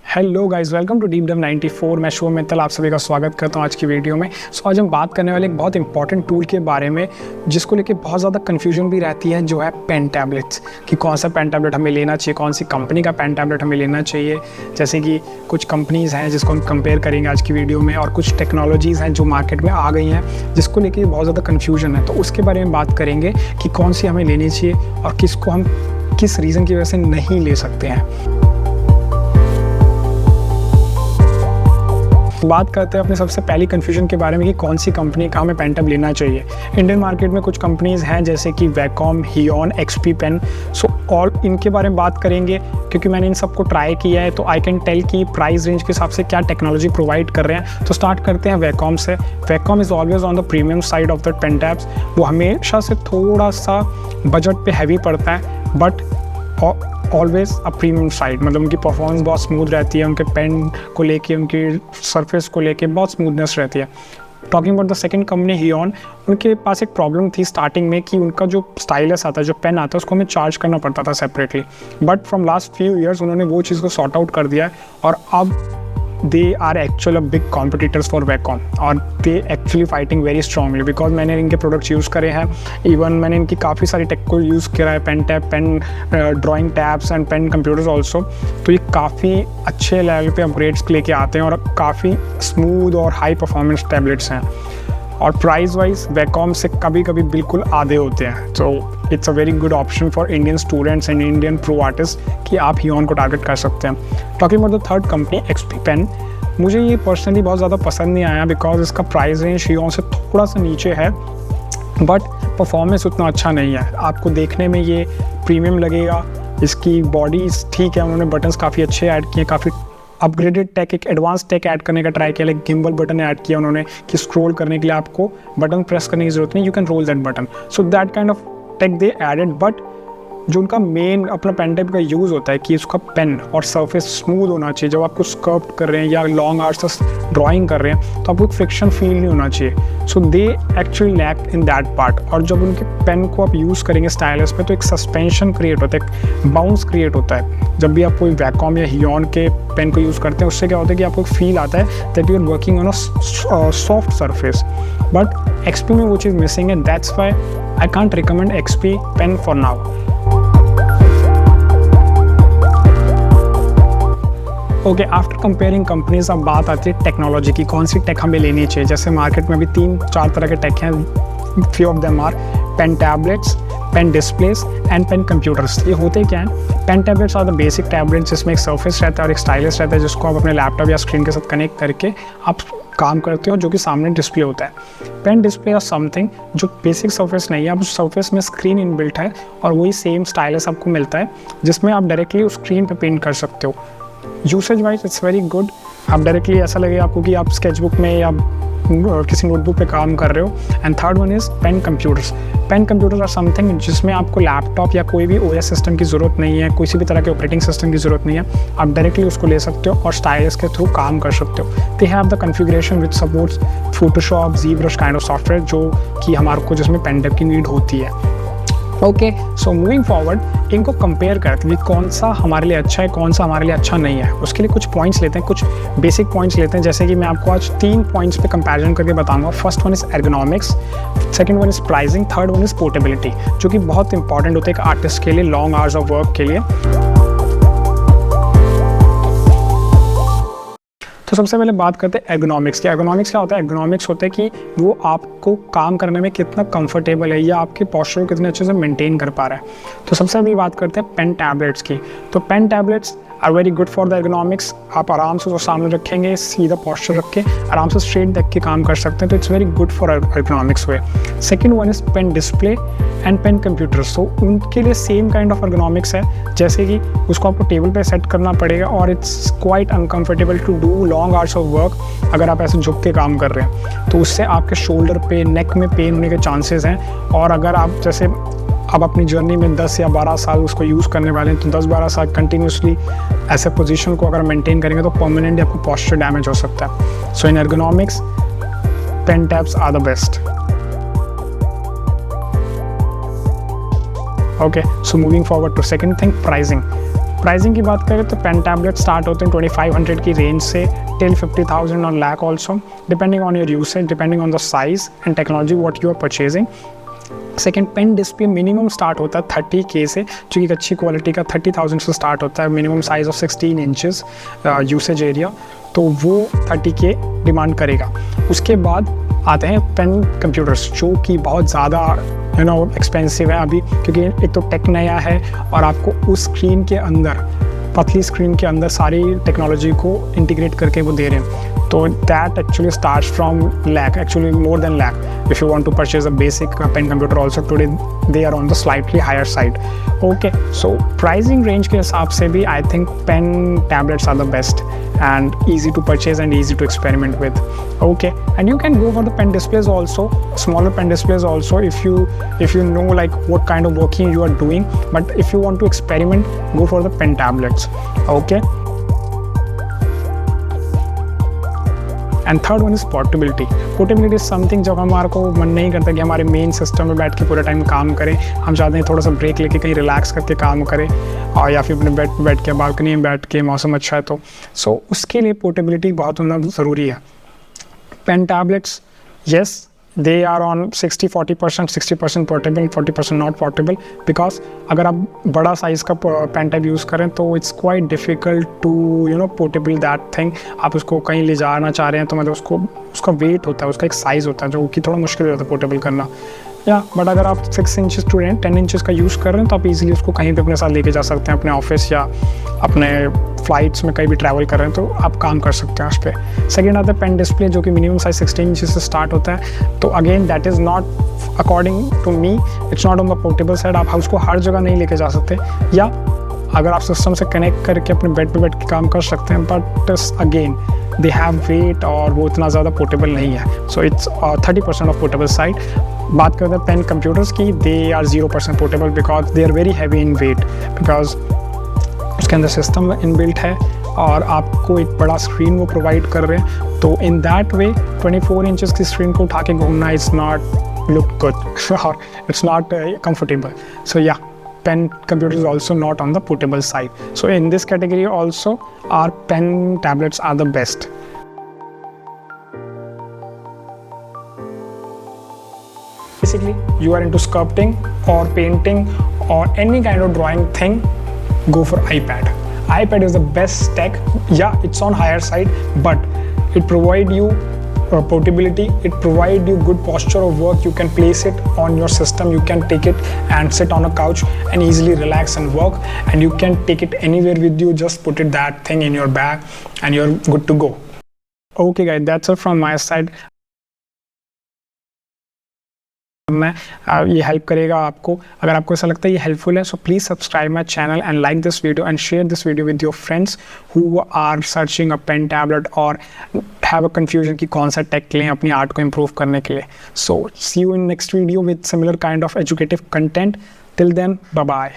Hello guys, welcome to Deep Dave 94। मैं शुभ मित्तल आप सभी का स्वागत करता हूं आज की वीडियो में। आज हम बात करने वाले एक बहुत इंपॉर्टेंट टूल के बारे में जिसको लेके बहुत ज़्यादा कन्फ्यूजन भी रहती है, जो है पेन टैबलेट्स। कि कौन सा पेन टैबलेट हमें लेना चाहिए, कौन सी कंपनी का पेन टैबलेट हमें लेना चाहिए। जैसे कि कुछ कंपनीज़ हैं जिसको हम कंपेयर करेंगे आज की वीडियो में, और कुछ टेक्नोलॉजीज़ हैं जो मार्केट में आ गई हैं जिसको लेके बहुत ज़्यादा कन्फ्यूजन है। तो उसके बारे में बात करेंगे कि कौन सी हमें लेनी चाहिए और किसको हम किस रीज़न की वजह से नहीं ले सकते हैं। बात करते हैं अपने सबसे पहली कन्फ्यूजन के बारे में कि कौन सी कंपनी का हमें पेन टैब लेना चाहिए। इंडियन मार्केट में कुछ कंपनीज़ हैं जैसे कि Wacom, Huion, XP pen. So all इनके बारे में बात करेंगे क्योंकि मैंने इन सबको ट्राई किया है, तो आई कैन टेल कि प्राइस रेंज के हिसाब से क्या टेक्नोलॉजी प्रोवाइड कर रहे हैं। तो स्टार्ट करते हैं वैकॉम से। Wacom is always on the premium side of the pen tabs. वो हमेशा से थोड़ा सा बजट पे हैवी पड़ता है, but always a premium side. मतलब उनकी परफॉर्मेंस बहुत स्मूथ रहती है, उनके पेन को लेके, उनकी सरफेस को लेके बहुत स्मूथनेस रहती है। Talking about the second company Huion, उनके पास एक प्रॉब्लम थी स्टार्टिंग में कि उनका जो स्टाइलस आता है, जो पेन आता है, उसको हमें चार्ज करना पड़ता था separately. But from last few years उन्होंने वो चीज़ को सॉर्ट आउट कर दिया है, और अब they are actual a big competitors for Wacom, और they actually fighting very strongly. Because मैंने इनके प्रोडक्ट्स यूज़ करे हैं, इवन मैंने इनकी काफ़ी सारी टेक को यूज़ करा है, pen tab, pen drawing tabs and pen computers also. तो ये काफ़ी अच्छे लेवल पे अपग्रेड्स लेके आते हैं और काफ़ी स्मूथ और हाई परफॉर्मेंस टैबलेट्स हैं, और प्राइस वाइज वैकॉम से कभी कभी बिल्कुल आधे होते हैं। तो it's a very good option for Indian students and Indian pro artist कि आप हियॉन को टारगेट कर सकते हैं। Talking about the third company XP pen, मुझे ये पर्सनली बहुत ज़्यादा पसंद नहीं आया बिकॉज इसका प्राइस रेंज हियॉन से थोड़ा सा नीचे है, बट परफॉर्मेंस उतना अच्छा नहीं है। आपको देखने में ये प्रीमियम लगेगा, इसकी बॉडी ठीक है, उन्होंने बटन्स काफ़ी अच्छे ऐड किए, काफ़ी अपग्रेडेड टेक, एक एडवांस टेक ऐड करने का ट्राई किया। लाइक गिम्बल बटन ऐड किया उन्होंने कि स्क्रॉल करने के लिए आपको बटन प्रेस करने की जरूरत नहीं, you can roll that button. So that kind of tech they added. But जो उनका मेन अपना पेन टैब का यूज़ होता है कि उसका पेन और सरफेस स्मूथ होना चाहिए। जब आप कुछ स्कल्प्ट कर रहे हैं या लॉन्ग आवर्स तक ड्राइंग कर रहे हैं तो आपको एक फ्रिक्शन फील नहीं होना चाहिए। So they actually lack in that part. और जब उनके पेन को आप यूज़ करेंगे स्टाइलस पे तो एक सस्पेंशन क्रिएट होता है, एक बाउंस क्रिएट होता है। जब भी आप कोई वैकॉम या हियॉन के पेन को यूज़ करते हैं उससे क्या होता है कि आपको एक फील आता है that you are working on a soft surface. But XP में वो चीज़ मिसिंग है, that's why I can't recommend XP pen for now. Okay, after comparing companies अब बात आती है टेक्नोलॉजी की, कौन सी टेक हमें लेनी चाहिए। जैसे मार्केट में अभी 3-4 तरह के टेक हैं। Few of them are pen tablets, pen displays and pen computers. ये होते क्या हैं? Pen tablets are the basic tablets जिसमें एक सरफेस रहता है और एक स्टाइलस रहता है जिसको आप अपने लैपटॉप या स्क्रीन के साथ कनेक्ट करके आप काम करते हो, जो कि सामने डिस्प्ले होता है। पेन डिस्प्ले और समथिंग जो बेसिक सरफेस नहीं है, अब उस सरफेस में स्क्रीन इनबिल्ट है और वही सेम स्टाइलस आपको मिलता है जिसमें आप डायरेक्टली उस स्क्रीन पर पेंट कर सकते हो। Usage wise it's very good. आप डायरेक्टली ऐसा लगेगा आपको कि आप स्केचबुक में या किसी नोटबुक पे काम कर रहे हो। And third one is pen computers. Pen computers are something जिसमें आपको लैपटॉप या कोई भी ओएस सिस्टम की ज़रूरत नहीं है, किसी भी तरह के ऑपरेटिंग सिस्टम की ज़रूरत नहीं है। आप डायरेक्टली उसको ले सकते हो और स्टाइलस के थ्रू काम कर सकते हो। They have the configuration which supports Photoshop, ZBrush kind of software जो कि हमारे को जिसमें पेन टैब की नीड होती है। ओके, सो मूविंग फॉरवर्ड इनको कंपेयर करते हैं कौन सा हमारे लिए अच्छा है, कौन सा हमारे लिए अच्छा नहीं है। उसके लिए कुछ पॉइंट्स लेते हैं, कुछ बेसिक पॉइंट्स लेते हैं। जैसे कि मैं आपको आज 3 पॉइंट्स पे कंपैरिजन करके बताऊंगा। First one is ergonomics, second one is pricing, third one is portability, जो कि बहुत इंपॉर्टेंट होता है एक आर्टिस्ट के लिए लॉन्ग आवर्स ऑफ वर्क के लिए। तो सबसे पहले बात करते हैं एर्गोनॉमिक्स की। एर्गोनॉमिक्स क्या होता है? एर्गोनॉमिक्स होता है कि वो आपको काम करने में कितना कंफर्टेबल है या आपके पोस्चर को कितने अच्छे से मेंटेन कर पा रहा है। तो सबसे पहले बात करते हैं पेन टैबलेट्स की। तो pen tablets are very good for the ergonomics. आप आराम से उसको सामने रखेंगे, सीधा पोस्चर रख के आराम से स्ट्रेट देख के काम कर सकते हैं। तो it's very good for ergonomics way. Second one is pen display and pen computers. तो उनके लिए सेम काइंड ऑफ एर्गोनॉमिक्स है, जैसे कि उसको आपको टेबल पे सेट करना पड़ेगा और it's quite uncomfortable to do long hours of work. अगर आप ऐसे झुक के काम कर रहे हैं तो उससे आपके शोल्डर पे, नेक में पेन होने के चांसेस हैं। और अगर आप जैसे अब अपनी जर्नी में 10 या 12 साल उसको यूज़ करने वाले हैं तो 10-12 साल कंटिन्यूसली ऐसे पोजीशन को अगर मेंटेन करेंगे तो परमानेंटली आपको पोस्चर डैमेज हो सकता है। So in ergonomics pen tabs are the best. Okay, so moving forward to second thing, pricing की बात करें तो पेन टैबलेट स्टार्ट होते हैं 2500 की रेंज से टिल 50,000 और lakh also, depending on your usage, depending on the size and technology what you are purchasing. Second, pen display minimum start होता है 30K से, जो कि एक अच्छी क्वालिटी का 30,000 से स्टार्ट होता है, minimum size of 16 inches usage area, तो वो 30K डिमांड करेगा। उसके बाद आते हैं पेन कंप्यूटर्स, जो कि बहुत ज़्यादा एक्सपेंसिव है अभी, क्योंकि एक तो टेक नया है और आपको उस स्क्रीन के अंदर, पतली स्क्रीन के अंदर सारी टेक्नोलॉजी को इंटीग्रेट करके वो दे रहे हैं। तो that actually starts from lakh, actually more than lakh if you want to purchase a basic pen computer also today they are on the slightly higher side. Okay, so pricing range के हिसाब से भी I think pen tablets are the best and easy to purchase and easy to experiment with. Okay, and you can go for the pen displays also, smaller pen displays also, if you know like what kind of working you are doing, but if you want to experiment, go for the pen tablets. Okay, and third one is portability is something जब हमारे को मन नहीं करता कि हमारे main system में बैठ के पूरे टाइम काम करें, हम चाहते हैं थोड़ा सा ब्रेक लेके कहीं रिलैक्स करके काम करें, और या फिर अपने बेड पे बैठ के, बालकनी में बैठ के, मौसम अच्छा है तो सो उसके लिए पोर्टेबिलिटी बहुत होना ज़रूरी है। Pen tablets, yes, they are on 60-40%, 60% portable, 40% not portable, because अगर आप बड़ा साइज़ का पेन टैब यूज़ करें तो it's quite difficult to portable that thing. आप उसको कहीं ले जाना चाह रहे हैं तो मतलब उसका वेट होता है, उसका एक साइज़ होता है जो कि थोड़ा मुश्किल हो जाता है पोर्टेबल करना, या बट अगर आप 6 इंचज़ टू 10 इंचज़ का यूज़ कर रहे हैं तो आप इजीली उसको कहीं पे अपने साथ लेके जा सकते हैं, अपने ऑफिस या अपने फ्लाइट्स में कहीं भी ट्रैवल कर रहे हैं तो आप काम कर सकते हैं उस पर। सेकेंड आता है पेन डिस्प्ले, जो कि मिनिमम साइज 16 इंचज़ से स्टार्ट होता है, तो again that is not according to me, it's not on the portable side. आप उसको हर जगह नहीं लेके जा सकते, या अगर आप सिस्टम से कनेक्ट करके अपने बेड पे बैठ के काम कर सकते हैं, but again they have weight और वो इतना ज़्यादा पोर्टेबल नहीं है, so it's 30% of portable side. बात करते हैं पेन कंप्यूटर्स की, they are 0% portable because they are very heavy in weight, because उसके अंदर सिस्टम इनबिल्ट है और आपको एक बड़ा स्क्रीन वो प्रोवाइड कर रहे हैं, तो इन दैट वे 24 इंचज़ की स्क्रीन को उठा के घूमना इज़ नॉट लुक गुड और it's not comfortable. So yeah, pen computer is also not on the portable side. So in this category also our pen tablets are the best. Basically you are into sculpting or painting or any kind of drawing thing, go for iPad is the best tech. Yeah, it's on higher side, but it provide you portability, it provide you good posture of work. You can place it on your system, you can take it and sit on a couch and easily relax and work, and you can take it anywhere with you. Just put it that thing in your bag and you're good to go. Okay guys, that's all from my side. मैं ये help करेगा आपको। अगर आपको ऐसा लगता है ये हेल्पफुल है, so please subscribe my channel and like this video and share this video with your friends who are searching a pen tablet और हैव अ कन्फ्यूजन कि कौन सा टेक लें अपनी आर्ट को इम्प्रूव करने के लिए। So see you in next video with similar kind of educative content. Till then, bye bye.